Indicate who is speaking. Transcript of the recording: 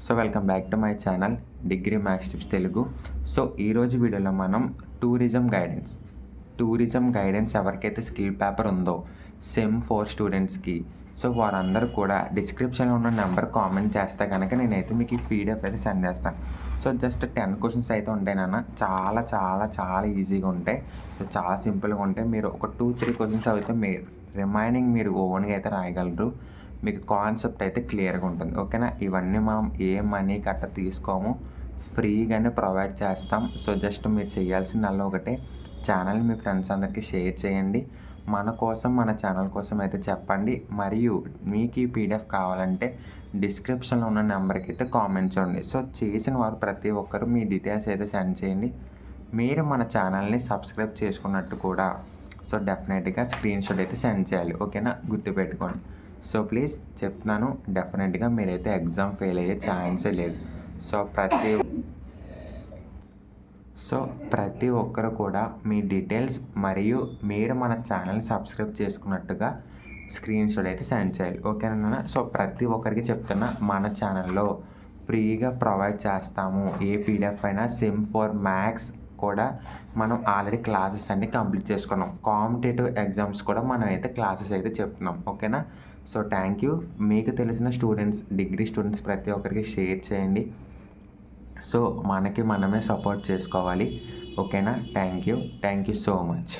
Speaker 1: So welcome back to my channel degree maths tips Telugu. So ఈరోజు వీడియోలో మనం tourism guidance ఎవరికైతే స్కిల్ పేపర్ ఉందో సెమ్ 4 స్టూడెంట్స్కి, సో వారందరూ కూడా డిస్క్రిప్షన్లో ఉన్న నెంబర్ కామెంట్ చేస్తే కనుక నేనైతే మీకు ఈ పీడిఎఫ్ అయితే సెండ్ చేస్తాను. సో జస్ట్ 10 క్వశ్చన్స్ అయితే ఉంటాయి నాన్న, చాలా చాలా చాలా ఈజీగా ఉంటాయి. సో చాలా సింపుల్గా ఉంటాయి. మీరు ఒక 2-3 క్వశ్చన్స్ అయితే రిమైనింగ్ మీరు ఓన్గా అయితే రాయగలరు. మీకు కాన్సెప్ట్ అయితే క్లియర్గా ఉంటుంది. ఓకేనా? ఇవన్నీ మనం ఏ మనీ కట్ట తీసుకోము, ఫ్రీగానే ప్రొవైడ్ చేస్తాం. సో జస్ట్ మీరు చేయాల్సిందల్లా ఒకటే, ఛానల్ని మీ ఫ్రెండ్స్ అందరికీ షేర్ చేయండి. మన కోసం, మన ఛానల్ కోసం అయితే చెప్పండి. మరియు మీకు ఈ పీడిఎఫ్ కావాలంటే డిస్క్రిప్షన్లో ఉన్న నెంబర్కి అయితే కామెంట్ చేయండి. సో చేసిన వారు ప్రతి ఒక్కరు మీ డీటెయిల్స్ అయితే సెండ్ చేయండి. మీరు మన ఛానల్ని సబ్స్క్రైబ్ చేసుకున్నట్టు కూడా సో డెఫినెట్గా స్క్రీన్ షాట్ అయితే సెండ్ చేయాలి. ఓకేనా? గుర్తుపెట్టుకోండి. సో ప్లీజ్ చెప్తున్నాను, డెఫినెట్గా మీరైతే ఎగ్జామ్ ఫెయిల్ అయ్యే ఛాన్సే లేదు. సో ప్రతి ఒక్కరు కూడా మీ డీటెయిల్స్ మరియు మీరు మన ఛానల్ సబ్స్క్రైబ్ చేసుకున్నట్టుగా స్క్రీన్ షాట్ అయితే సెండ్ చేయాలి. ఓకేనా? సో ప్రతి ఒక్కరికి చెప్తున్నా, మన ఛానల్లో ఫ్రీగా ప్రొవైడ్ చేస్తాము. ఏ పీడిఎఫ్ అయినా సెమ్ 4 మ్యాథ్స్ కూడా మనం ఆల్రెడీ క్లాసెస్ అన్నీ కంప్లీట్ చేసుకున్నాం. కాంపిటేటివ్ ఎగ్జామ్స్ కూడా మనం అయితే క్లాసెస్ అయితే చెప్తున్నాం. ఓకేనా? So thank you. మీకు తెలిసిన స్టూడెంట్స్, డిగ్రీ స్టూడెంట్స్ ప్రతి ఒక్కరికి షేర్ చేయండి. సో మనకి మనమే సపోర్ట్ చేసుకోవాలి. ఓకేనా? Thank you so much.